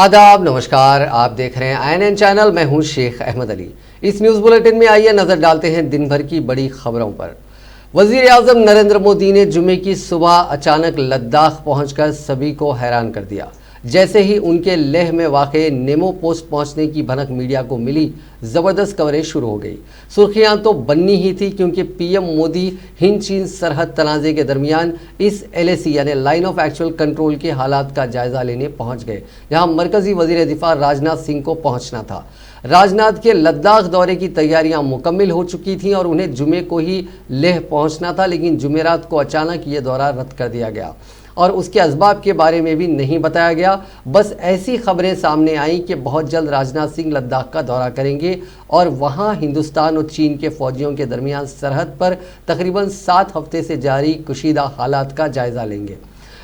आदाब, नमस्कार। आप देख रहे हैं INN चैनल। मैं हूं शेख अहमद अली। इस न्यूज़ बुलेटिन में आइए नज़र डालते हैं दिन भर की बड़ी खबरों पर। वज़ीर आज़म नरेंद्र मोदी ने जुमे की सुबह अचानक लद्दाख पहुंचकर सभी को हैरान कर दिया। जैसे ही उनके लेह में वाक़े नेमो पोस्ट पहुंचने की भनक मीडिया को मिली, ज़बरदस्त कवरेज शुरू हो गई। सुर्खियां तो बननी ही थी, क्योंकि पीएम मोदी हिंद चीन सरहद तनाज़े के दरमियान इस LAC यानी लाइन ऑफ एक्चुअल कंट्रोल के हालात का जायज़ा लेने पहुंच गए, जहां मरकज़ी वज़ीर दिफ़ा राजनाथ सिंह को पहुंचना था। राजनाथ के लद्दाख दौरे की तैयारियां मुकम्मल हो चुकी थीं और उन्हें जुमे को ही लेह पहुंचना था, लेकिन जुमेरात को अचानक ये दौरा रद्द कर दिया गया और उसके असबाब के बारे में भी नहीं बताया गया। बस ऐसी खबरें सामने आईं कि बहुत जल्द राजनाथ सिंह लद्दाख का दौरा करेंगे और वहां हिंदुस्तान और चीन के फौजियों के दरमियान सरहद पर तकरीबन 7 हफ्ते से जारी कुशीदा हालात का जायज़ा लेंगे।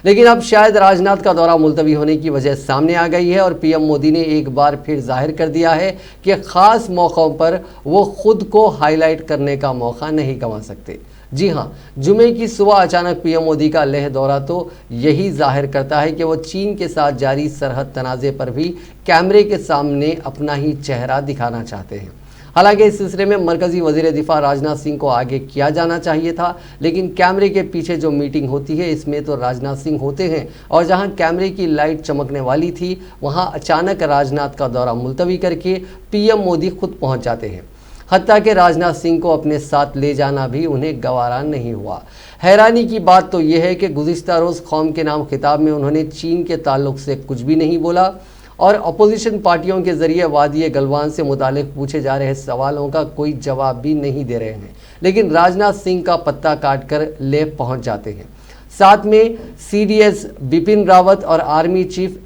लेकिन अब शायद राजनाथ का दौरा मुलतवी होने की वजह सामने आ गई है और पीएम मोदी ने एक बार फिर जाहिर कर दिया है कि ख़ास मौक़ों पर वो खुद को हाईलाइट करने का मौका नहीं गंवा सकते। जी हाँ, जुमे की सुबह अचानक पीएम मोदी का लेह दौरा तो यही जाहिर करता है कि वो चीन के साथ जारी सरहद तनाज़े पर भी कैमरे के सामने अपना ही चेहरा दिखाना चाहते हैं। हालांकि इस सिलसिले में मरकज़ी वज़ीर दिफ़ा राजनाथ सिंह को आगे किया जाना चाहिए था, लेकिन कैमरे के पीछे जो मीटिंग होती है इसमें तो राजनाथ सिंह होते हैं और जहां कैमरे की लाइट चमकने वाली थी वहां अचानक राजनाथ का दौरा मुलतवी करके पीएम मोदी खुद पहुंच जाते हैं। हत्ता कि राजनाथ सिंह को अपने साथ ले जाना भी उन्हें गवारा नहीं हुआ। हैरानी की बात तो यह है कि गुज़िश्ता रोज़ कौम के नाम खिताब में उन्होंने चीन के ताल्लुक़ से कुछ भी नहीं बोला और अपोजिशन पार्टियों के ज़रिए वादी गलवान से मुतालिक पूछे जा रहे सवालों का कोई जवाब भी नहीं दे रहे हैं, लेकिन राजनाथ सिंह का पत्ता काट कर लेह पहुँच जाते हैं। साथ में CDS बिपिन रावत और आर्मी चीफ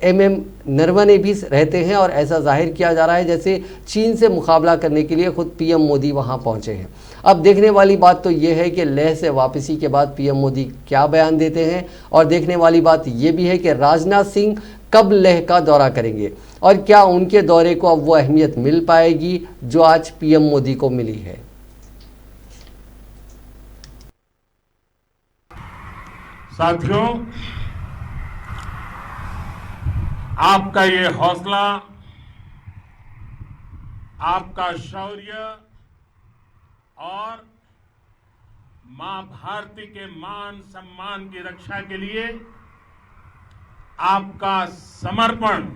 MM नरवणे भी रहते हैं और ऐसा जाहिर किया जा रहा है जैसे चीन से मुकाबला करने के लिए खुद पीएम मोदी वहां पहुंचे हैं। अब देखने वाली बात तो यह है कि लेह से वापसी के बाद पीएम मोदी क्या बयान देते हैं और देखने वाली बात यह भी है कि राजनाथ सिंह कब लेह का दौरा करेंगे और क्या उनके दौरे को अब वो अहमियत मिल पाएगी जो आज पीएम मोदी को मिली है। साथियों, आपका ये हौसला, आपका शौर्य और मां भारती के मान सम्मान की रक्षा के लिए आपका समर्पण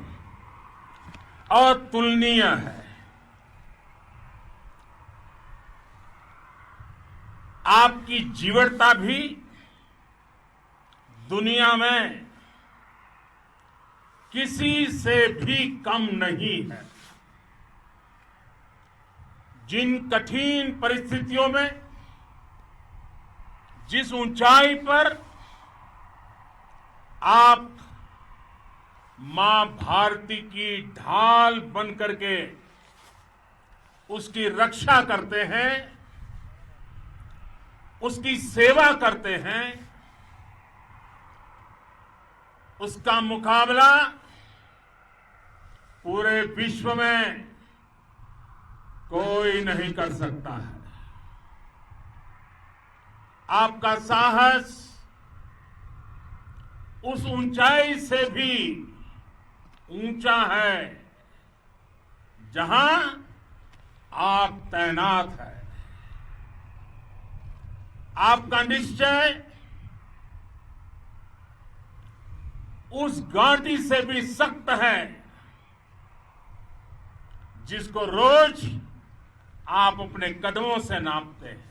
अतुलनीय है। आपकी जीवटता भी दुनिया में किसी से भी कम नहीं है। जिन कठिन परिस्थितियों में, जिस ऊंचाई पर आप मां भारती की ढाल बन करके उसकी रक्षा करते हैं, उसकी सेवा करते हैं, उसका मुकाबला पूरे विश्व में कोई नहीं कर सकता है। आपका साहस उस ऊंचाई से भी ऊंचा है जहां आप तैनात हैं। आपका निश्चय उस घाटी से भी सख्त है जिसको रोज आप अपने कदमों से नापते हैं।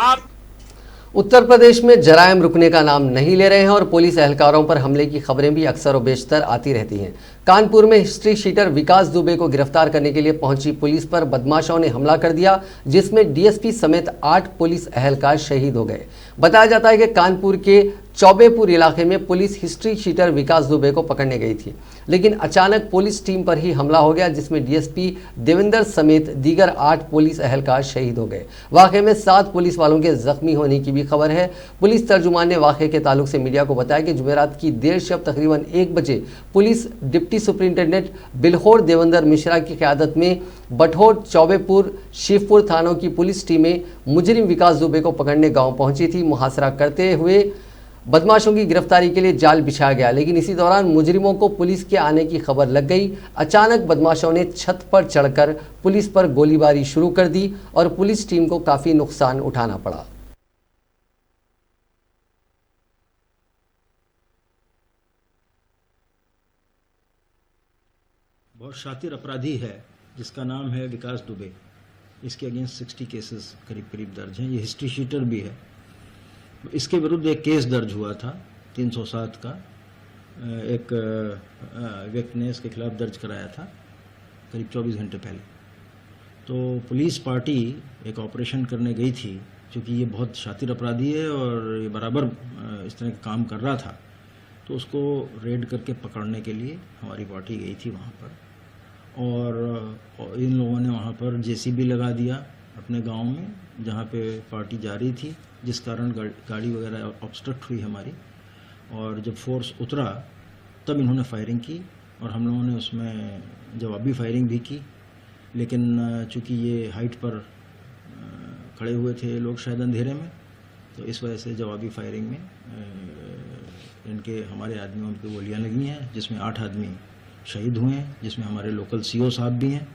आप उत्तर प्रदेश में जराइम रुकने का नाम नहीं ले रहे हैं और पुलिस एहलकारों पर हमले की खबरें भी अक्सर और बेशतर आती रहती हैं। कानपुर में हिस्ट्री शीटर विकास दुबे को गिरफ्तार करने के लिए पहुंची पुलिस पर बदमाशों ने हमला कर दिया, जिसमें DSP समेत 8 पुलिस एहलकार शहीद हो गए। बताया जाता है कि कानपुर के चौबेपुर इलाके में पुलिस हिस्ट्री शीटर विकास दुबे को पकड़ने गई थी, लेकिन अचानक पुलिस टीम पर ही हमला हो गया, जिसमें DSP देवेंद्र समेत दीगर 8 पुलिस एहलकार शहीद हो गए। वाकये में 7 पुलिस वालों के जख्मी होने की भी खबर है। पुलिस तर्जुमान ने वाकये के ताल्लुक से मीडिया को बताया कि जुमेरात की देर शब तकरीबन 1 बजे police deputy superintendent Bilhaur Devendra Mishra की क़यादत में बठोर, चौबेपुर, शिवपुर थानों की पुलिस टीमें मुजरिम विकास दुबे को पकड़ने गाँव पहुंची थी। मुहासरा करते हुए बदमाशों की गिरफ्तारी के लिए जाल बिछाया गया, लेकिन इसी दौरान मुजरिमों को पुलिस के आने की खबर लग गई। अचानक बदमाशों ने छत पर चढ़कर पुलिस पर गोलीबारी शुरू कर दी और पुलिस टीम को काफ़ी नुकसान उठाना पड़ा। बहुत शातिर अपराधी है जिसका नाम है विकास दुबे। इसके अगेंस्ट 60 केसेस करीब करीब दर्ज हैं। ये हिस्ट्री शीटर भी है। इसके विरुद्ध एक केस दर्ज हुआ था 307 का, एक व्यक्ति ने इसके खिलाफ दर्ज कराया था करीब 24 घंटे पहले। तो पुलिस पार्टी एक ऑपरेशन करने गई थी, क्योंकि ये बहुत शातिर अपराधी है और ये बराबर इस तरह का काम कर रहा था, तो उसको रेड करके पकड़ने के लिए हमारी पार्टी गई थी वहाँ पर। और इन लोगों ने वहाँ पर जेसीबी लगा दिया अपने गांव में जहाँ पे पार्टी जा रही थी, जिस कारण गाड़ी वगैरह ऑब्स्ट्रक्ट हुई हमारी। और जब फोर्स उतरा तब इन्होंने फायरिंग की और हम लोगों ने उसमें जवाबी फायरिंग भी की, लेकिन चूँकि ये हाइट पर खड़े हुए थे लोग शायद अंधेरे में, तो इस वजह से जवाबी फायरिंग में इनके हमारे आदमियों की गोलियाँ लगी हैं, जिसमें 8 आदमी शहीद हुए हैं, जिसमें हमारे लोकल सीओ साहब भी हैं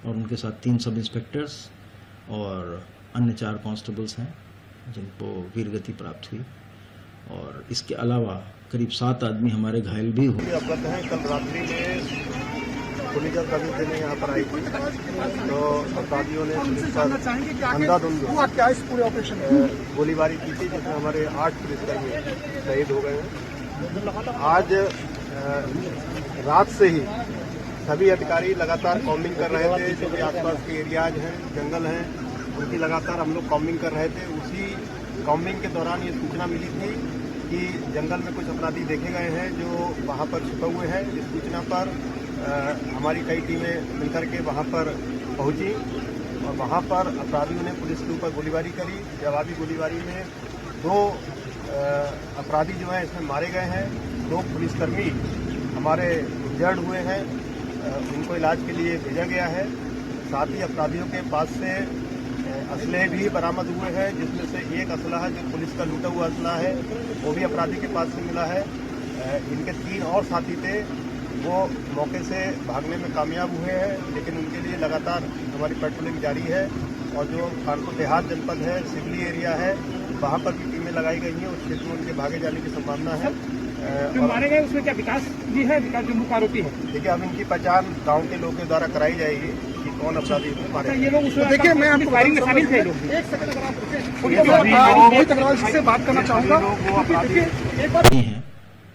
और उनके साथ 3 सब इंस्पेक्टर्स और अन्य 4 कांस्टेबल्स हैं जिनको वीरगति प्राप्त हुई। और इसके अलावा करीब 7 आदमी हमारे घायल भी हुए। अवगत हैं, कल रात्रि में पुलिस कर्मी देने यहाँ पर आई थी, तो अपराधियों ने पुलिस पर अंधाधुंध पूरे ऑपरेशन गोलीबारी की थी, जिसमें हमारे 8 पुलिसकर्मी शहीद हो गए हैं। आज रात से ही सभी अधिकारी लगातार कॉम्बिंग कर रहे थे। जो भी आसपास के एरियाज हैं, जंगल हैं, उनकी लगातार हम लोग कॉम्बिंग कर रहे थे। उसी कॉम्बिंग के दौरान ये सूचना मिली थी कि जंगल में कुछ अपराधी देखे गए हैं जो वहाँ पर छुपे हुए हैं। इस सूचना पर हमारी कई टीमें मिलकर के वहाँ पर पहुँची और वहाँ पर अपराधियों ने पुलिस के ऊपर गोलीबारी करी। जवाबी गोलीबारी में 2 अपराधी जो हैं इसमें मारे गए हैं। 2 पुलिसकर्मी हमारे इंजर्ड हुए हैं, उनको इलाज के लिए भेजा गया है। साथ ही अपराधियों के पास से असलहे भी बरामद हुए हैं, जिसमें से एक असलहा जो पुलिस का लूटा हुआ असलहा है वो भी अपराधी के पास से मिला है। इनके 3 और साथी थे, वो मौके से भागने में कामयाब हुए हैं, लेकिन उनके लिए लगातार हमारी पेट्रोलिंग जारी है। और जो कानपुर देहात जनपद है, सिवली एरिया है, वहाँ पर भी टीमें लगाई गई हैं। उस क्षेत्र में उनके भागे जाने की संभावना है। जो मारे गए उसमें क्या विकास भी है? विकास जो मुख्य आरोपी है। देखिए, अब इनकी पहचान गांव के लोगों के द्वारा कराई जाएगी कि कौन अपराधी मारे। ये लोग उसमें देखिए, मैं आपको फायरिंग में शामिल थे। एक सेकंड अगर आप से बात करना चाहूँगा। हैं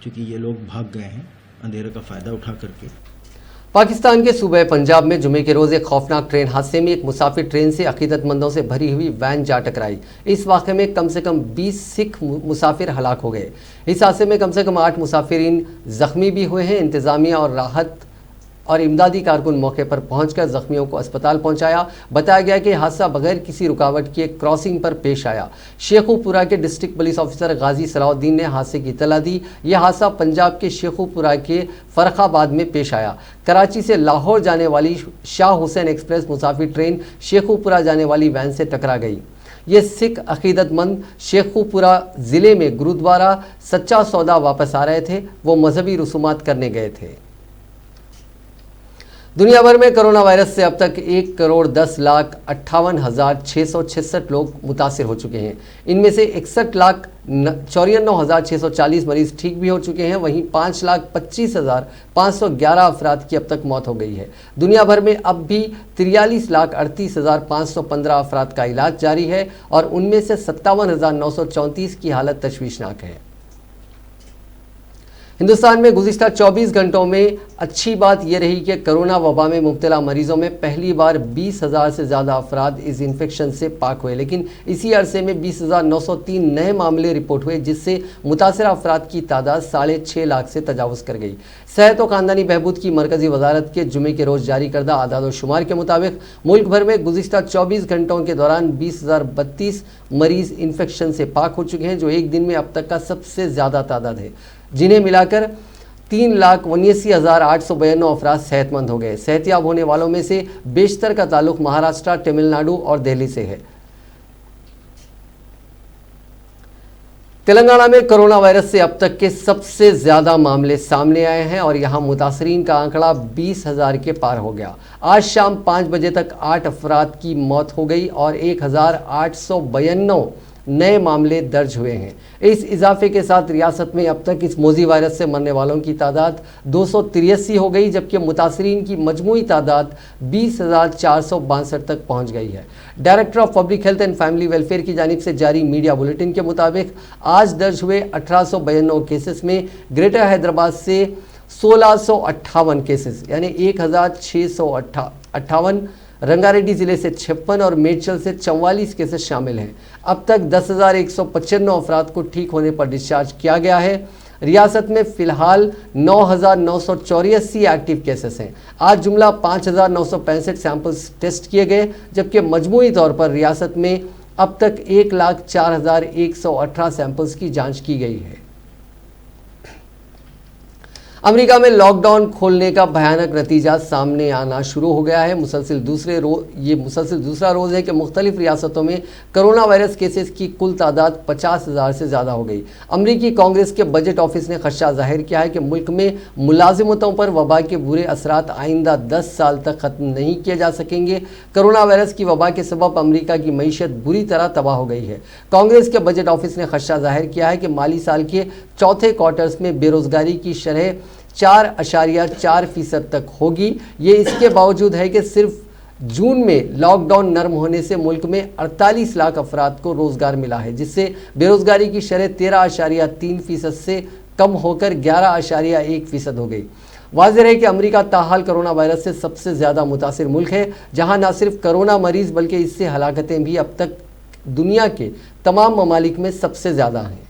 क्योंकि ये लोग भाग गए हैं अंधेरे का फायदा उठा करके। पाकिस्तान के सूबे पंजाब में जुमे के रोज़ एक खौफनाक ट्रेन हादसे में एक मुसाफिर ट्रेन से अकीदतमंदों से भरी हुई वैन जा टकराई। इस वाक़े में कम से कम 20 सिख मुसाफिर हलाक हो गए। इस हादसे में कम से कम 8 मुसाफिरीन ज़ख्मी भी हुए हैं। इंतज़ामिया और राहत और इमदादी कारकुन मौके पर पहुंचकर जख्मियों को अस्पताल पहुंचाया। बताया गया कि हादसा बगैर किसी रुकावट के क्रॉसिंग पर पेश आया। शेखुपुरा के डिस्ट्रिक्ट पुलिस ऑफिसर गाजी सलाउद्दीन ने हादसे की इत्तला दी। यह हादसा पंजाब के शेखुपुरा के फर्रुखाबाद में पेश आया। कराची से लाहौर जाने वाली शाह हुसैन एक्सप्रेस मुसाफिर ट्रेन शेखुपुरा जाने वाली वैन से टकरा गई। ये सिख अकीदतमंद शेखुपुरा ज़िले में गुरुद्वारा सच्चा सौदा वापस आ रहे थे। वो मजहबी रसूमात करने गए थे। दुनिया भर में कोरोना वायरस से अब तक 1,10,58,666 लोग मुतासिर हो चुके हैं। इनमें से 61,94,640 मरीज ठीक भी हो चुके हैं। वहीं 5,25,511 अफराद की अब तक मौत हो गई है। दुनिया भर में अब भी 43,38,515 अफराद का इलाज जारी है और उनमें से 57,934 की हालत तशवीशनाक है। हिंदुस्तान में गुज़िश्ता 24 घंटों में अच्छी बात यह रही कि कोरोना वबा में मुब्तला मरीजों में पहली बार 20,000 से ज़्यादा अफराद इस इन्फेक्शन से पाक हुए, लेकिन इसी अरसे में 20,903 नए मामले रिपोर्ट हुए, जिससे मुतासरा अफराद की तादाद 6.5 लाख से तजावुज़ कर गई। सेहत और ख़ानदानी बहबूद की मरकज़ी वजारत के जुमे के रोज़ जारी करदा आदाद व शुमार के मुताबिक मुल्क भर में गुज़िश्ता 24 घंटों के दौरान 20,032 मरीज़ इन्फेक्शन से पाक हो चुके हैं, जो एक दिन में अब तक का सबसे ज़्यादा तादाद है, जिन्हें मिलाकर 3,79,892 अफराद सेहतमंद हो गए। सेहतियाब होने वालों में से बेशतर का ताल्लुक महाराष्ट्र, तमिलनाडु और दिल्ली से है। तेलंगाना में कोरोना वायरस से अब तक के सबसे ज्यादा मामले सामने आए हैं और यहां मुतासरीन का आंकड़ा 20,000 के पार हो गया। आज शाम 5 बजे तक 8 अफराद की मौत हो गई और 1,892 नए मामले दर्ज हुए हैं। इस इजाफे के साथ रियासत में अब तक इस मोजी वायरस से मरने वालों की तादाद 283 हो गई, जबकि मुतासरीन की मजमूई तादाद 20,462 तक पहुंच गई है। Director of public health and family welfare की जानिब से जारी मीडिया बुलेटिन के मुताबिक आज दर्ज हुए 1892 केसेस में ग्रेटर हैदराबाद से 1658 केसेस यानी 1,658, रंगारेड्डी जिले से 56 और मेडचल से 44 केसेस शामिल हैं। अब तक 10,195 अफराद को ठीक होने पर डिस्चार्ज किया गया है। रियासत में फिलहाल 9,984 एक्टिव केसेस हैं। आज जुमला 5,965 सैंपल्स टेस्ट किए गए, जबकि मजमूई तौर पर रियासत में अब तक 1,04,118 सैंपल्स की जांच की गई है। अमेरिका में लॉकडाउन खोलने का भयानक नतीजा सामने आना शुरू हो गया है। मुसलसिल दूसरा रोज़ है कि मुख्तलिफ रियासतों में कोरोना वायरस केसेस की कुल तादाद 50,000 से ज़्यादा हो गई। अमरीकी कांग्रेस के बजट ऑफिस ने खदशा जाहिर किया है कि मुल्क में मुलाजिमतों पर वबा के बुरे असरात आइंदा 10 साल तक ख़त्म नहीं किए जा सकेंगे। कोरोना वायरस की वबा के सबब अमरीका की मईशत बुरी तरह तबाह हो गई है। कांग्रेस के बजट ऑफिस ने खदशा जाहिर किया है कि माली साल के चौथे क्वार्टर्स में बेरोज़गारी की शरह 4.4% तक होगी। ये इसके बावजूद है कि सिर्फ जून में लॉकडाउन नरम होने से मुल्क में 48 लाख अफराद को रोजगार मिला है, जिससे बेरोजगारी की शरह 13.3% से कम होकर 11.1% हो गई। वाज़ेह है कि अमेरिका ताहाल कोरोना वायरस से सबसे ज़्यादा मुतासिर मुल्क है, जहां न सिर्फ कोरोना मरीज बल्कि इससे हलाकतें भी अब तक दुनिया के तमाम ममालिक में सबसे ज़्यादा हैं।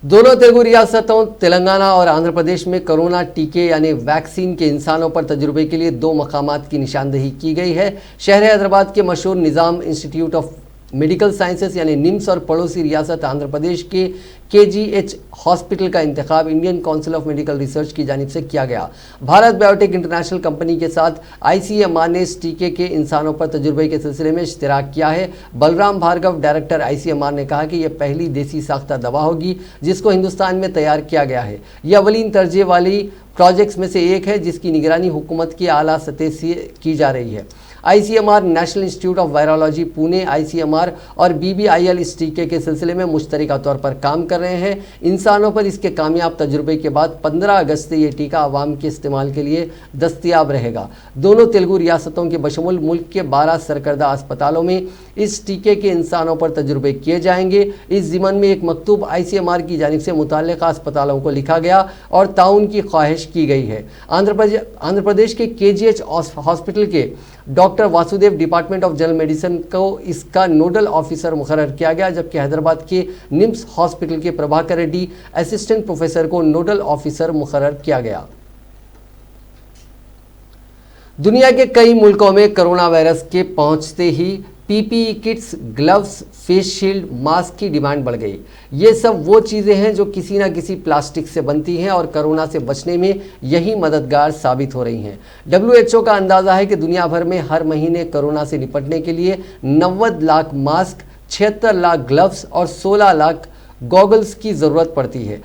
दोनों तेलुगु रियासतों तेलंगाना और आंध्र प्रदेश में कोरोना टीके यानी वैक्सीन के इंसानों पर तजुर्बे के लिए 2 मकामात की निशानदही की गई है। शहर हैदराबाद के मशहूर निज़ाम इंस्टीट्यूट ऑफ मेडिकल साइंसेस यानी निम्स और पड़ोसी रियासत आंध्र प्रदेश के KGH हॉस्पिटल का इंतखाब Indian council of medical research की जानिब से किया गया। भारत बायोटेक इंटरनेशनल कंपनी के साथ ICMR ने इस टीके के इंसानों पर तजुर्बे के सिलसिले में इश्तिराक किया है। बलराम भार्गव, डायरेक्टर ICMR, ने कहा कि यह पहली देसी साख्ता दवा होगी जिसको हिंदुस्तान में तैयार किया गया है। यह अवलीन दर्जे वाली प्रोजेक्ट्स में से एक है जिसकी निगरानी हुकूमत की आला सतह से की जा रही है। ICMR, national institute of virology Pune, ICMR और BBIL इस टीके के सिलसिले में मुश्तरका तौर पर काम कर रहे हैं। इंसानों पर इसके कामयाब तजुर्बे के बाद 15 अगस्त से ये टीका आवाम के इस्तेमाल के लिए दस्तयाब रहेगा। दोनों तेलुगु रियासतों के बशमुल मुल्क के 12 सरकर्दा अस्पतालों में इस टीके के इंसानों पर तजुर्बे किए जाएंगे। इस ज़िमन में एक मकतूब ICMR की जानिब से मुतल्लिक़ा अस्पतालों को लिखा गया और ताउन की ख्वाहिश की गई है। आंध्र प्रदेश के KGH हॉस्पिटल के doctor Vasudev department of general medicine को इसका नोडल ऑफिसर मुकर्रर किया गया, जबकि हैदराबाद के निम्स हॉस्पिटल के प्रभाकर रेड्डी असिस्टेंट प्रोफेसर को नोडल ऑफिसर मुकर्रर किया गया। दुनिया के कई मुल्कों में कोरोना वायरस के पहुंचते ही PPE kits, gloves, face shield, mask की डिमांड बढ़ गई। ये सब वो चीज़ें हैं जो किसी ना किसी प्लास्टिक से बनती हैं और कोरोना से बचने में यही मददगार साबित हो रही हैं। WHO का अंदाज़ा है कि दुनिया भर में हर महीने कोरोना से निपटने के लिए 90 लाख मास्क, 76 लाख ग्लव्स और 16 लाख गॉगल्स की ज़रूरत पड़ती है।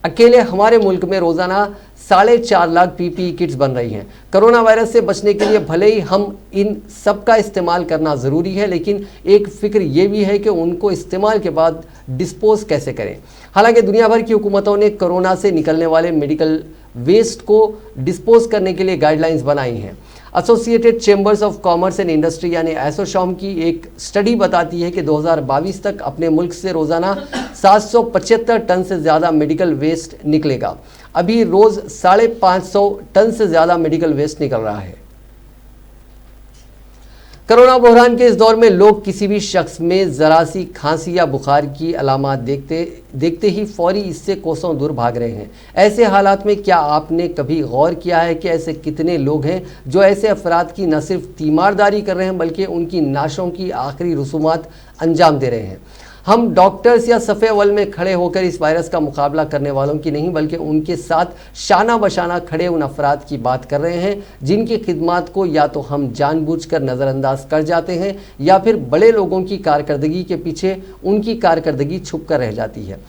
अकेले हमारे मुल्क में रोज़ाना 4.5 लाख PPE किट्स बन रही हैं। कोरोना वायरस से बचने के लिए भले ही हम इन सब का इस्तेमाल करना ज़रूरी है, लेकिन एक फ़िक्र ये भी है कि उनको इस्तेमाल के बाद डिस्पोज कैसे करें। हालांकि दुनिया भर की हुकूमतों ने कोरोना से निकलने वाले मेडिकल वेस्ट को डिस्पोज करने के लिए गाइडलाइंस बनाई हैं। Associated chambers of commerce and industry यानी एसोचॉम की एक स्टडी बताती है कि 2022 तक अपने मुल्क से रोज़ाना 775 टन से ज़्यादा मेडिकल वेस्ट निकलेगा। अभी रोज़ 550 टन से ज़्यादा मेडिकल वेस्ट निकल रहा है। कोरोना बहरान के इस दौर में लोग किसी भी शख्स में ज़रा सी खांसी या बुखार की अलामात देखते ही फौरी इससे कोसों दूर भाग रहे हैं। ऐसे हालात में क्या आपने कभी गौर किया है कि ऐसे कितने लोग हैं जो ऐसे अफराद की न सिर्फ तीमारदारी कर रहे हैं बल्कि उनकी नाशों की आखिरी रसूमात अंजाम दे रहे हैं। हम डॉक्टर्स या सफ़े अव्वल में खड़े होकर इस वायरस का मुकाबला करने वालों की नहीं, बल्कि उनके साथ शाना बशाना खड़े उन अफराद की बात कर रहे हैं जिनकी खिदमत को या तो हम जानबूझकर नज़रअंदाज कर जाते हैं या फिर बड़े लोगों की कारकर्दगी के पीछे उनकी कारकर्दगी छुप कर रह जाती है।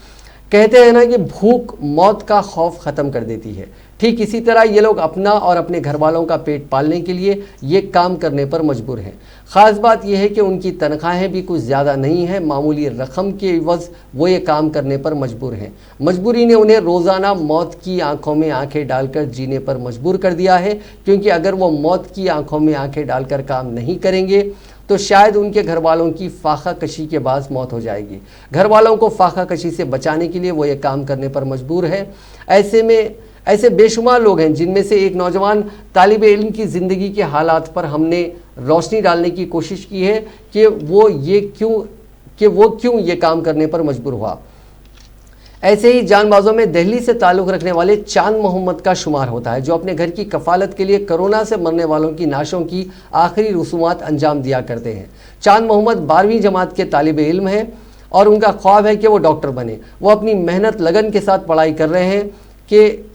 कहते हैं ना कि भूख मौत का खौफ ख़त्म कर देती है। ठीक इसी तरह ये लोग अपना और अपने घर वालों का पेट पालने के लिए ये काम करने पर मजबूर हैं। ख़ास बात यह है कि उनकी तनख्वाहें भी कुछ ज़्यादा नहीं है, मामूली रकम के एवज़ वो ये काम करने पर मजबूर हैं। मजबूरी ने उन्हें रोज़ाना मौत की आंखों में आंखें डालकर जीने पर मजबूर कर दिया है, क्योंकि अगर वो मौत की आंखों में आंखें डालकर काम नहीं करेंगे तो शायद उनके घर वालों की फाका कशी के बाद मौत हो जाएगी। घर वालों को फाका कशी से बचाने के लिए वो ये काम करने पर मजबूर है। ऐसे बेशुमार लोग हैं, जिनमें से एक नौजवान तालिब इल्म की ज़िंदगी के हालात पर हमने रोशनी डालने की कोशिश की है कि वो क्यों ये काम करने पर मजबूर हुआ। ऐसे ही जानबाजों में दिल्ली से ताल्लुक़ रखने वाले चांद मोहम्मद का शुमार होता है, जो अपने घर की कफालत के लिए कोरोना से मरने वालों की नाशों की आखिरी रसूमात अंजाम दिया करते हैं। चांद मोहम्मद 12वीं जमात के तालिब इल्म हैं और उनका ख्वाब है कि वो डॉक्टर बने। वो अपनी मेहनत लगन के साथ पढ़ाई कर रहे हैं कि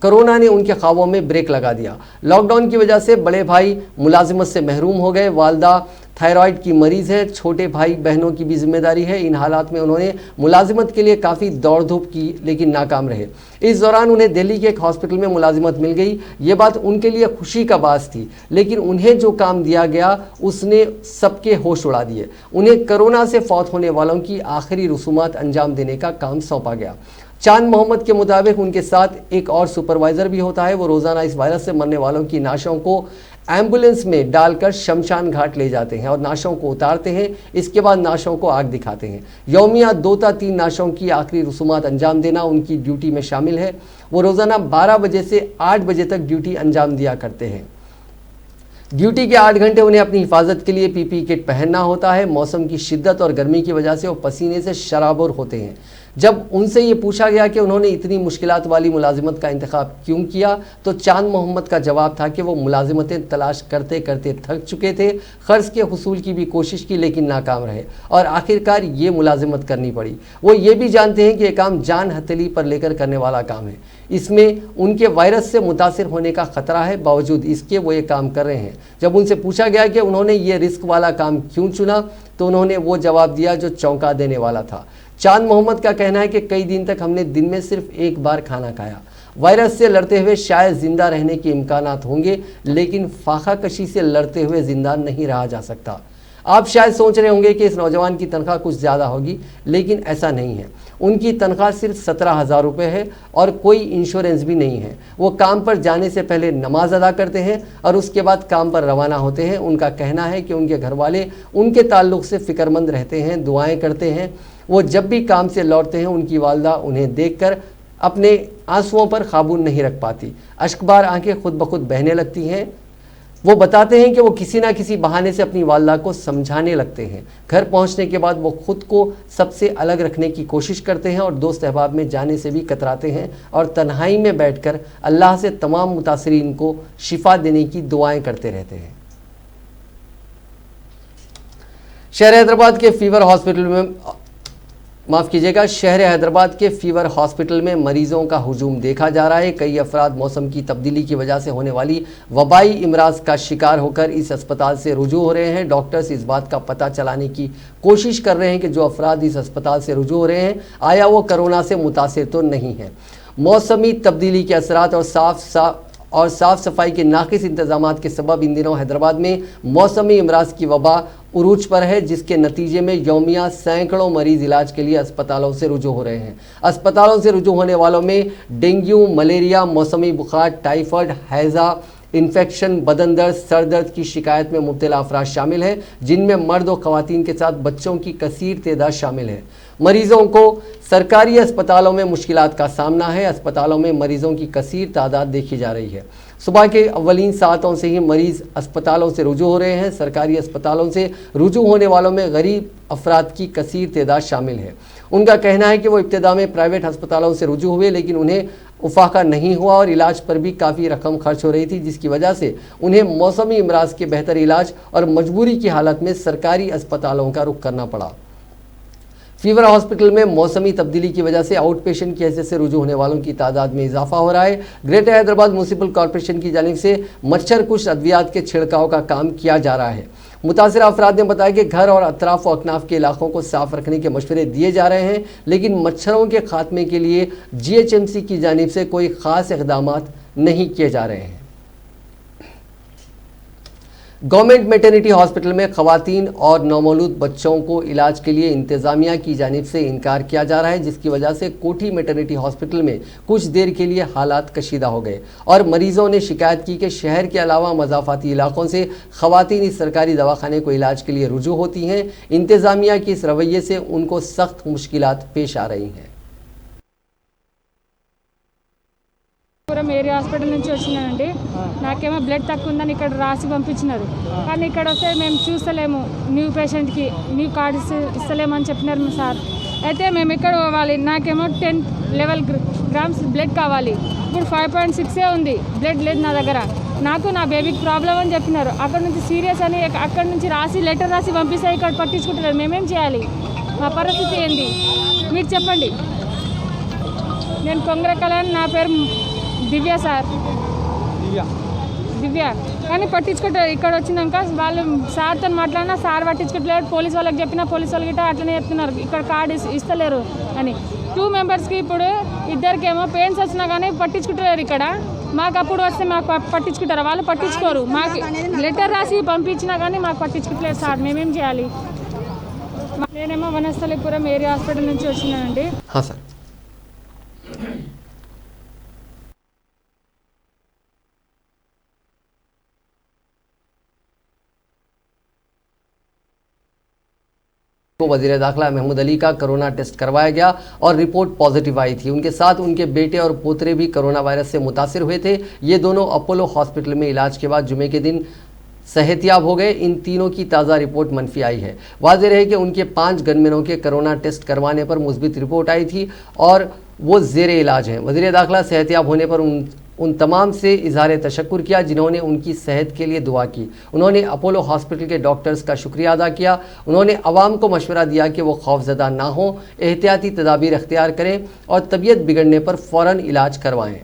कोरोना ने उनके ख्वाबों में ब्रेक लगा दिया। लॉकडाउन की वजह से बड़े भाई मुलाजिमत से महरूम हो गए, वालदा थायराइड की मरीज़ है, छोटे भाई बहनों की भी जिम्मेदारी है। इन हालात में उन्होंने मुलाजिमत के लिए काफ़ी दौड़ धूप की, लेकिन नाकाम रहे। इस दौरान उन्हें दिल्ली के एक हॉस्पिटल में मुलाजिमत मिल गई। ये बात उनके लिए खुशी का बास थी, लेकिन उन्हें जो काम दिया गया उसने सबके होश उड़ा दिए। उन्हें कोरोना से फौत होने वालों की आखिरी रसूमात अंजाम देने का काम सौंपा गया। चांद मोहम्मद के मुताबिक उनके साथ एक और सुपरवाइज़र भी होता है। वो रोज़ाना इस वायरस से मरने वालों की नाशों को एम्बुलेंस में डालकर शमशान घाट ले जाते हैं और नाशों को उतारते हैं। इसके बाद नाशों को आग दिखाते हैं। यौमिया 2 या 3 नाशों की आखिरी रसूमात अंजाम देना उनकी ड्यूटी में शामिल है। वो रोज़ाना 12 बजे से 8 बजे तक ड्यूटी अंजाम दिया करते हैं। ड्यूटी के 8 घंटे उन्हें अपनी हिफाजत के लिए पीपी किट पहनना होता है। मौसम की शिद्दत और गर्मी की वजह से वो पसीने से शराबोर होते हैं। जब उनसे ये पूछा गया कि उन्होंने इतनी मुश्किलात वाली मुलाजिमत का इंतखाब क्यों किया, तो चांद मोहम्मद का जवाब था कि वो मुलाजिमतें तलाश करते करते थक चुके थे। क़र्ज़ के हुसूल की भी कोशिश की, लेकिन नाकाम रहे और आखिरकार ये मुलाजिमत करनी पड़ी। वो ये भी जानते हैं कि ये काम जान हथेली पर लेकर करने वाला काम है। इसमें उनके वायरस से मुतासिर होने का ख़तरा है, बावजूद इसके वो ये काम कर रहे हैं। जब उनसे पूछा गया कि उन्होंने ये रिस्क वाला काम क्यों चुना, तो उन्होंने वो जवाब दिया जो चौंका देने वाला था। चांद मोहम्मद का कहना है कि कई दिन तक हमने दिन में सिर्फ एक बार खाना खाया। वायरस से लड़ते हुए शायद ज़िंदा रहने के इम्कानात होंगे, लेकिन फाका कशी से लड़ते हुए ज़िंदा नहीं रहा जा सकता। आप शायद सोच रहे होंगे कि इस नौजवान की तनख्वाह कुछ ज़्यादा होगी, लेकिन ऐसा नहीं है। उनकी तनख्वाह सिर्फ 17,000 रुपये है और कोई इंश्योरेंस भी नहीं है। वो काम पर जाने से पहले नमाज अदा करते हैं और उसके बाद काम पर रवाना होते हैं। उनका कहना है कि उनके घर वाले उनके ताल्लुक़ से फ़िक्रमंद रहते हैं, दुआएँ करते हैं। वो जब भी काम से लौटते हैं, उनकी वालदा उन्हें देखकर अपने आंसुओं पर काबू नहीं रख पाती। अश्कबार आंखें खुद ब खुद बहने लगती हैं। वो बताते हैं कि वो किसी ना किसी बहाने से अपनी वालदा को समझाने लगते हैं। घर पहुंचने के बाद वो खुद को सबसे अलग रखने की कोशिश करते हैं और दोस्त अहबाब में जाने से भी कतराते हैं और तन्हाई में बैठकर अल्लाह से तमाम मुतासरीन को शिफा देने की दुआएं करते रहते हैं। शहर हैदराबाद के फीवर हॉस्पिटल में मरीजों का हुजूम देखा जा रहा है। कई अफराद मौसम की तब्दीली की वजह से होने वाली वबाई इमराज का शिकार होकर इस अस्पताल से रुजू हो रहे हैं। डॉक्टर्स इस बात का पता चलाने की कोशिश कर रहे हैं कि जो अफराद इस अस्पताल से रुजू हो रहे हैं, आया वो कोरोना से मुतासिर तो नहीं है। मौसमी तब्दीली के असरात और साफ सफाई के नाक़िस इंतजामात के सबब इन दिनों हैदराबाद में मौसमी इमराज की वबा उरूज पर है, जिसके नतीजे में यौमिया सैकड़ों मरीज इलाज के लिए अस्पतालों से रुजू हो रहे हैं। अस्पतालों से रुजू होने वालों में डेंगू, मलेरिया, मौसमी बुखार, टाइफाइड, हैज़ा, इन्फेक्शन, बदन दर्द, सर दर्द की शिकायत में मुब्तला अफराद शामिल हैं, जिनमें मर्द और ख़वातीन के साथ बच्चों की कसीर तादाद शामिल है। मरीज़ों को सरकारी अस्पतालों में मुश्किलात का सामना है। अस्पतालों में मरीज़ों की कसीर तादाद देखी जा रही है। सुबह के अव्वलीन सातों से ही मरीज़ अस्पतालों से रुजू हो रहे हैं। सरकारी अस्पतालों से रुजू होने वालों में गरीब अफराद की कसीर तादाद शामिल है। उनका कहना है कि वो इब्तिदा में प्राइवेट अस्पतालों से रुजू हुए, लेकिन उन्हें उफाका नहीं हुआ और इलाज पर भी काफ़ी रकम खर्च हो रही थी, जिसकी वजह से उन्हें मौसमी इमराज के बेहतर इलाज और मजबूरी की हालत में सरकारी अस्पतालों का रुख करना पड़ा। फीवर हॉस्पिटल में मौसमी तब्दीली की वजह से आउट पेशेंट की हैसियत से रुजू होने वालों की तादाद में इजाफा हो रहा है। ग्रेटर हैदराबाद म्युनिसिपल कॉरपोरेशन की जानिब से मच्छर कुश अद्वियात के छिड़काव का काम किया जा रहा है। मुतासिर अफराद ने बताया कि घर और अतराफ व अकनाफ के इलाकों को साफ रखने के मशवरे दिए जा रहे हैं, लेकिन मच्छरों के खात्मे के लिए GHMC की जानिब से कोई ख़ास इक़दाम नहीं किए जा रहे हैं। गवर्नमेंट मैटरनिटी हॉस्पिटल में खवातीन और नौमौलूद बच्चों को इलाज के लिए इंतजामिया की जानिब से इनकार किया जा रहा है, जिसकी वजह से कोठी मैटरनिटी हॉस्पिटल में कुछ देर के लिए हालात कशीदा हो गए और मरीजों ने शिकायत की कि शहर के अलावा मज़ाफ़ाती इलाकों से खवातीन इस सरकारी दवाखाने को इलाज के लिए रुजू होती हैं। इंतजामिया के इस रवैये से उनको सख्त मुश्किलात पेश आ रही हैं। ఏరియా హాస్పిటల్ నుంచి వచ్చినానండి। నాకేమో బ్లడ్ తక్కువ ఉందని ఇక్కడ రాసి పంపించినారు, కానీ ఇక్కడ వస్తే మేము చూస్తలేము, న్యూ పేషెంట్కి న్యూ కార్డు ఇస్తలేమని చెప్పినారు సార్। అయితే మేము ఇక్కడ పోవాలి, నాకేమో 10 గ్రామ్స్ బ్లడ్ కావాలి, ఇప్పుడు 5.6 ఉంది, బ్లడ్ లేదు నా దగ్గర, నాకు నా బేబీకి ప్రాబ్లం అని చెప్పినారు। అక్కడ నుంచి సీరియస్ అని అక్కడ నుంచి లెటర్ రాసి పంపిస్తే ఇక్కడ పట్టించుకుంటున్నారు, మేమేం చేయాలి, మా పరిస్థితి ఏంటి మీరు చెప్పండి। నేను కొంగర కళ్యాణ్, నా పేరు దివ్య సార్, దివ్య, కానీ పట్టించుకుంటారు। ఇక్కడ వచ్చినాక వాళ్ళు సార్తో మాట్లాడినా సార్ పట్టించుకోవట్లేదు, పోలీస్ వాళ్ళకి చెప్పినా పోలీస్ వాళ్ళు గిట్ట అట్లనే చెప్తున్నారు, ఇక్కడ కార్డు ఇస్తలేరు అని। 2 మెంబర్స్కి ఇప్పుడు ఇద్దరికేమో పెయిన్స్ వచ్చినా కానీ పట్టించుకుంటారు ఇక్కడ, మాకు అప్పుడు వస్తే మాకు పట్టించుకుంటారు, వాళ్ళు పట్టించుకోరు। మాకు లెటర్ రాసి పంపించినా కానీ మాకు పట్టించుకోవట్లేదు సార్, మేమేం చేయాలి। నేనేమో వనస్థలిపురం ఏరియా హాస్పిటల్ నుంచి వచ్చినానండి। సార్, को वज़ीर दाखिला महमूद अली का कोरोना टेस्ट करवाया गया और रिपोर्ट पॉजिटिव आई थी। उनके साथ उनके बेटे और पोतरे भी कोरोना वायरस से मुतासिर हुए थे। ये दोनों अपोलो हॉस्पिटल में इलाज के बाद जुमे के दिन सेहतियाब हो गए। इन तीनों की ताज़ा रिपोर्ट मनफी आई है। वाज़ेह है कि उनके 5 गनमैनों के कोरोना टेस्ट करवाने पर मुस्बित रिपोर्ट आई थी और वो ज़ेरे इलाज हैं। वज़ीर दाखिला सेहतियाब होने पर उन तमाम से इजहार तशक्कुर किया जिन्होंने उनकी सेहत के लिए दुआ की। उन्होंने अपोलो हॉस्पिटल के डॉक्टर्स का शुक्रिया अदा किया। उन्होंने अवाम को मशवरा दिया कि वो खौफजदा ना हो, एहतियाती तदाबीर अख्तियार करें और तबीयत बिगड़ने पर फ़ौरन इलाज करवाएं।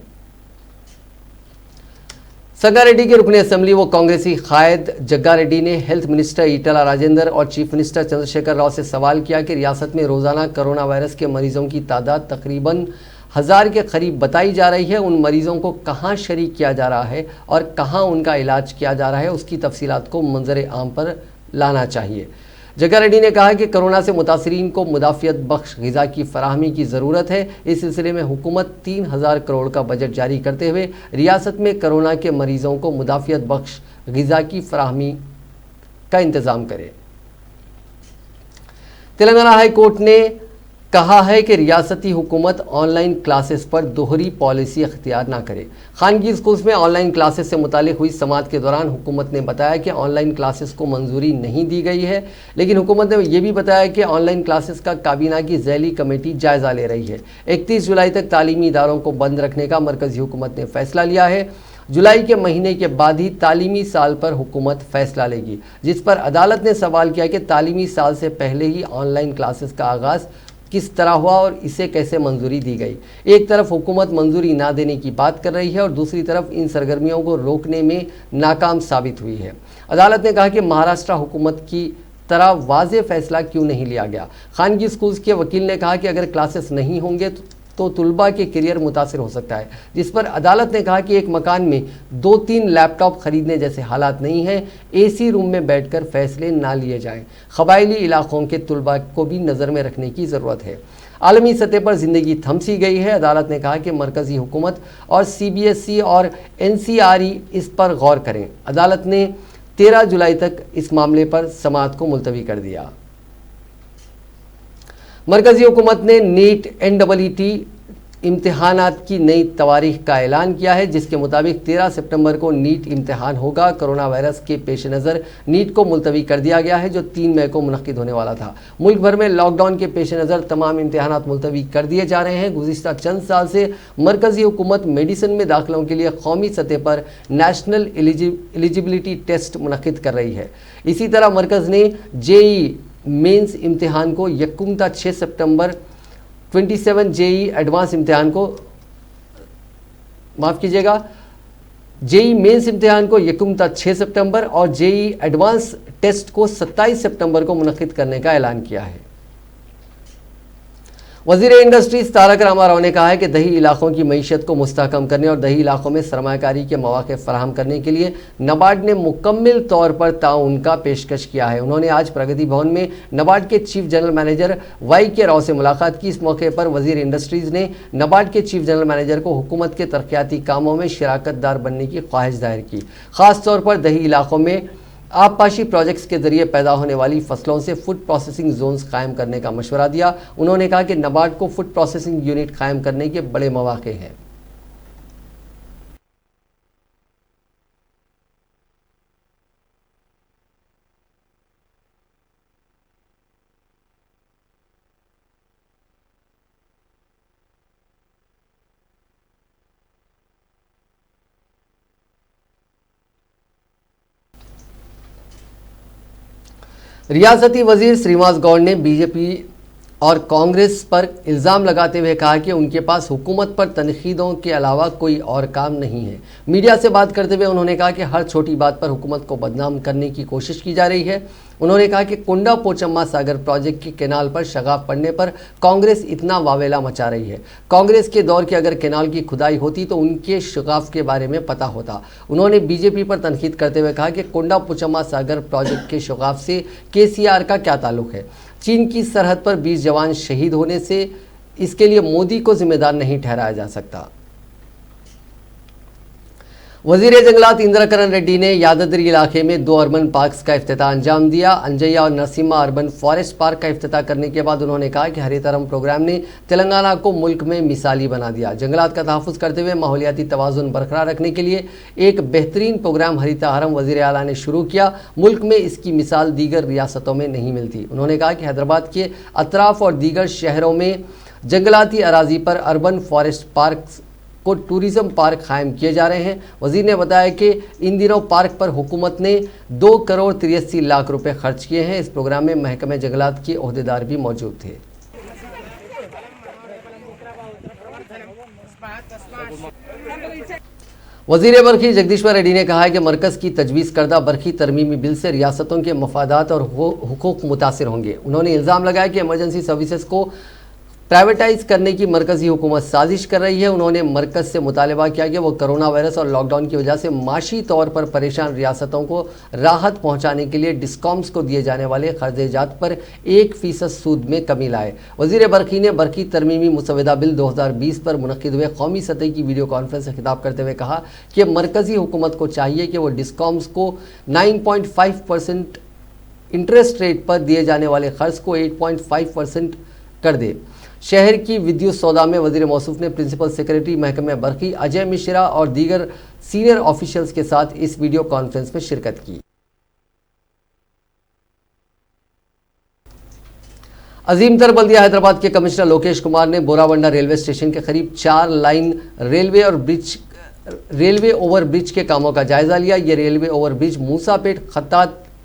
संगारेड्डी के रुकने असम्बली व कांग्रेसी कायद जग्गारेड्डी ने हेल्थ मिनिस्टर ईटला राजेंद्र और चीफ मिनिस्टर चंद्रशेखर राव से सवाल किया कि रियासत में रोज़ाना कोरोना वायरस के मरीजों की तादाद तकरीबन 1000 के करीब बताई जा रही है। उन मरीजों को कहाँ शरीक किया जा रहा है और कहाँ उनका इलाज किया जा रहा है, उसकी तफसीलात को मंजर आम पर लाना चाहिए। जग्गारेड्डी ने कहा कि कोरोना से मुतासरीन को मुदाफ़ियत बख्श ग़िज़ा की फराहमी की ज़रूरत है। इस सिलसिले में हुकूमत 3000 करोड़ का बजट जारी करते हुए रियासत में कोरोना के मरीज़ों को मुदाफ़ियत बख्श ग़िज़ा की फराहमी का इंतज़ाम करे। तेलंगाना हाई कोर्ट ने कहा है कि रियासती हुकूमत ऑनलाइन क्लासेस पर दोहरी पॉलिसी अख्तियार ना करे। खानगी स्कूल्स में ऑनलाइन क्लासेस से मुतालिक हुई समाअत के दौरान हुकूमत ने बताया कि ऑनलाइन क्लासेस को मंजूरी नहीं दी गई है, लेकिन हुकूमत ने यह भी बताया कि ऑनलाइन क्लासेस का काबीना की ज़ैली कमेटी जायज़ा ले रही है। 31 जुलाई तक तालीमी इदारों को बंद रखने का मरकज़ी हुकूमत ने फैसला लिया है। जुलाई के महीने के बाद ही तालीमी साल पर हुकूमत फैसला लेगी, जिस पर अदालत ने सवाल किया कि तालीमी साल से पहले ही ऑनलाइन क्लासेस का आगाज़ किस तरह हुआ और इसे कैसे मंजूरी दी गई। एक तरफ हुकूमत मंजूरी ना देने की बात कर रही है और दूसरी तरफ इन सरगर्मियों को रोकने में नाकाम साबित हुई है। अदालत ने कहा कि महाराष्ट्र हुकूमत की तरह वाज़ेह फैसला क्यों नहीं लिया गया। खानगी स्कूल्स के वकील ने कहा कि अगर क्लासेस नहीं होंगे तो तुलबा के करियर मुतासिर हो सकता है, जिस पर अदालत ने कहा कि एक मकान में 2-3 लैपटॉप खरीदने जैसे हालात नहीं हैं। एसी रूम में बैठकर फैसले ना लिए जाएं। कबायली इलाकों के तुलबा को भी नज़र में रखने की ज़रूरत है। आलमी सतह पर ज़िंदगी थम सी गई है। अदालत ने कहा कि मरकज़ी हुकूमत और CBSE और NCRE इस पर गौर करें। अदालत ने 13 जुलाई तक इस मामले पर समाअत को मुलतवी कर दिया। मरकज़ी हुकूमत ने नीट NEET इम्तिहानात की नई तारीख का ऐलान किया है, जिसके मुताबिक 13 सितंबर को नीट इम्तिहान होगा। कोरोना वायरस के पेश नज़र नीट को मुलतवी कर दिया गया है, जो 3 मई को मुनक़िद होने वाला था। मुल्क भर में लॉकडाउन के पेश नज़र तमाम इम्तिहानात मुलतवी कर दिए जा रहे हैं। गुज़िश्ता चंद साल से मरकज़ी हुकूमत मेडिसिन में दाखिलों के लिए कौमी सतह पर नेशनल एलिजिबिलिटी टेस्ट मुनक़िद कर रही है। इसी तरह मरकज़ ने JEE मेंस इम्तिहान को यकुमता 6 सितंबर, 27 जेई एडवांस इम्तिहान को माफ़ कीजिएगा, जेई मेंस इम्तिहान को यकुमता 6 सितंबर और जेई एडवांस टेस्ट को 27 सितंबर को मुनक्किद करने का ऐलान किया है। वज़ीर इंडस्ट्रीज तारक रामाराव ने कहा है कि दही इलाकों की मईशत को मुस्तहकम करने और दही इलाकों में सरमायाकारी के मौके फराहम करने के लिए नबार्ड ने मुकम्मल तौर पर ताउन का पेशकश किया है। उन्होंने आज प्रगति भवन में नबार्ड के chief general manager YK Rao से मुलाकात की। इस मौके पर वज़ीर इंडस्ट्रीज ने नबार्ड के चीफ जनरल मैनेजर को हुकूमत के तरक्याती कामों में शिराकतदार बनने की ख्वाहिश जाहिर की। ख़ास तौर पर दही इलाकों में आबपाशी प्रोजेक्ट्स के जरिए पैदा होने वाली फसलों से फूड प्रोसेसिंग जोन्स कायम करने का मशवरा दिया। उन्होंने कहा कि नबार्ड को फूड प्रोसेसिंग यूनिट कायम करने के बड़े मौके हैं। रियासती वजीर श्रीनिवास गौड़ ने बीजेपी और कांग्रेस पर इल्ज़ाम लगाते हुए कहा कि उनके पास हुकूमत पर तनकीदों के अलावा कोई और काम नहीं है। मीडिया से बात करते हुए उन्होंने कहा कि हर छोटी बात पर हुकूमत को बदनाम करने की कोशिश की जा रही है। उन्होंने कहा कि कुंडा पोचम्मा सागर प्रोजेक्ट के केनाल पर शगाफ पड़ने पर कांग्रेस इतना वावेला मचा रही है। कांग्रेस के दौर के अगर केनाल की खुदाई होती तो उनके शगाफ के बारे में पता होता। उन्होंने बीजेपी पर तनकीद करते हुए कहा कि कुंडा पोचम्मा सागर प्रोजेक्ट के शगाफ से KCR का क्या ताल्लुक है। चीन की सरहद पर 20 जवान शहीद होने से इसके लिए मोदी को जिम्मेदार नहीं ठहराया जा सकता। वजीर जंगलात इंदिरा करण रेड्डी ने यादाद्री इलाके में 2 अर्बन पार्क्स का इफ्तिताह अंजाम दिया। अंजैया और नरसिम्हा अर्बन फॉरेस्ट पार्क का इफ्तिताह करने के बाद उन्होंने कहा कि हरितरम प्रोग्राम ने तेलंगाना को मुल्क में मिसाली बना दिया। जंगलात का तहफ़्फ़ुज़ करते हुए माहौलियाती तवाज़ुन बरकरार रखने के लिए एक बेहतरीन प्रोग्राम हरितहरम वज़ीर आला ने शुरू किया। मुल्क में इसकी मिसाल दीगर रियासतों में नहीं मिलती। उन्होंने कहा कि हैदराबाद के अतराफ़ और दीगर शहरों में जंगलाती अराजी पर अर्बन फॉरेस्ट पार्क को टूरिज़्म पार्क कायम किए जा रहे हैं। वजीर ने बताया कि इन दिनों पार्क पर हुकूमत ने 2 करोड़ 83 लाख रुपए खर्च किए हैं। इस प्रोग्राम में महकमे जंगलात के ओहदेदार भी मौजूद थे। वजीर बरखी जगदीश्वर रेड्डी ने कहा है कि मरकज़ की तजवीज़ करदा बरखी तरमीमी बिल से रियासतों के मफादात और हुकूक मुतासिर होंगे। उन्होंने इल्ज़ाम लगाया कि इमरजेंसी सर्विसेज को प्राइवेटाइज करने की मरकज़ी हुकूमत साजिश कर रही है। उन्होंने मरकज़ से मुतालबा किया कि वो कोरोना वायरस और लॉकडाउन की वजह से माशी तौर पर परेशान रियासतों को राहत पहुँचाने के लिए डिस्कॉम्स को दिए जाने वाले क़र्ज़ेजात पर 1% सूद में कमी लाए। वज़ीर बरखी ने बरखी तरमीमी मुसवदा बिल 2020 पर मुनक़िद हुए कौमी सतह की वीडियो कॉन्फ्रेंस से खिताब करते हुए कहा कि मरकज़ी हुकूमत को चाहिए कि वो डिस्कॉम्स को 9.5% इंटरेस्ट रेट पर दिए जाने वाले क़र्ज़ को 8.5% कर दे। शहर की विद्युत सौदा में वज़ीर मौसूफ ने प्रिंसिपल सेक्रेटरी महकमे बरखी अजय मिश्रा और दीगर सीनियर ऑफिशियल्स के साथ इस वीडियो कॉन्फ्रेंस में शिरकत की। अजीम तर बल्दिया हैदराबाद के कमिश्नर लोकेश कुमार ने बोरावंडा रेलवे स्टेशन के करीब 4 लाइन रेलवे ओवर ब्रिज के कामों का जायजा लिया। ये रेलवे ओवर ब्रिज मूसापेट,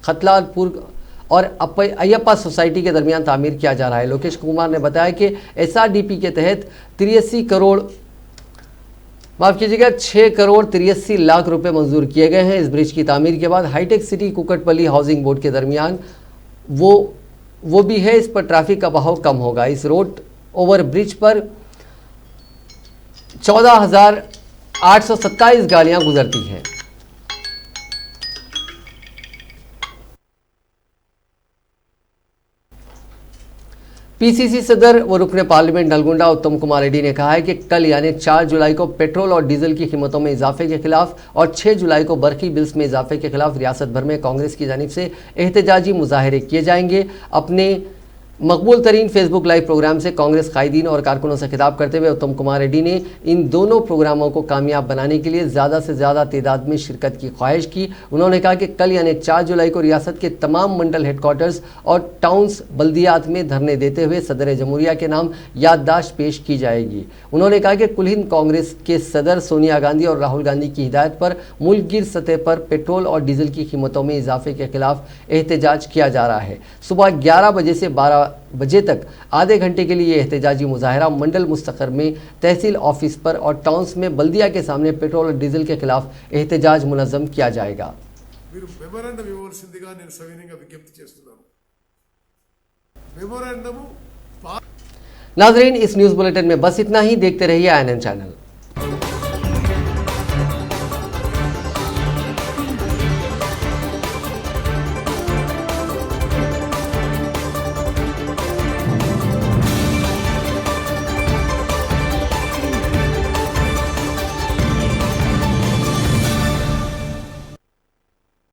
खतलालपुर और अयप्पा सोसाइटी के दरमियान तामीर किया जा रहा है। लोकेश कुमार ने बताया कि SRDP के तहत 6 करोड़ 83 लाख रुपए मंजूर किए गए हैं। इस ब्रिज की तामीर के बाद हाईटेक सिटी कुकटपल्ली हाउसिंग बोर्ड के दरमियान वो भी है, इस पर ट्रैफिक का बहाव कम होगा। इस रोड ओवर ब्रिज पर 14,827 गाड़ियां गुजरती हैं। PCC सदर व रुकने पार्लियामेंट नलगुंडा उत्तम कुमार रेड्डी ने कहा है कि कल यानी 4 जुलाई को पेट्रोल और डीजल की कीमतों में इजाफे के खिलाफ और 6 जुलाई को बरखी बिल्स में इजाफे के खिलाफ रियासत भर में कांग्रेस की जानिब से एहतजाजी मुजाहरे किए जाएंगे। अपने मकबूल तरीन फेसबुक लाइव प्रोग्राम से कांग्रेस कायदीन और कारकुनों से खिताब करते हुए उत्तम कुमार रेड्डी ने इन दोनों प्रोग्रामों को कामयाब बनाने के लिए ज़्यादा से ज़्यादा तादाद में शिरकत की ख्वाहिश की। उन्होंने कहा कि कल यानी 4 जुलाई को रियासत के तमाम मंडल हेडक्वार्टर्स और टाउन्स बल्दियात में धरने देते हुए सदर जमहूरिया के नाम याददाश्त पेश की जाएगी। उन्होंने कहा कि कुल हिंद कांग्रेस के सदर सोनिया गांधी और राहुल गांधी की हिदायत पर मुल्कगीर सतह पर पेट्रोल और डीजल की कीमतों में इजाफे के खिलाफ एहतजाज किया जा रहा है। सुबह 11 बजे से 12 बजे तक आधे घंटे के लिए एहतजाजी मुजाहरा मंडल मुस्तकर में तहसील ऑफिस पर और टाउन्स में बल्दिया के सामने पेट्रोल और डीजल के खिलाफ एहतजाज मुनज़्ज़म किया जाएगा। మీరు మెమోరాండం ఇవ్వవలసిందిగా నేను సవినయంగా విజ్ఞప్తి చేస్తున్నాను। మెమోరాండము नाजरीन, इस न्यूज़ बुलेटिन में बस इतना ही। देखते रहिए INN चैनल।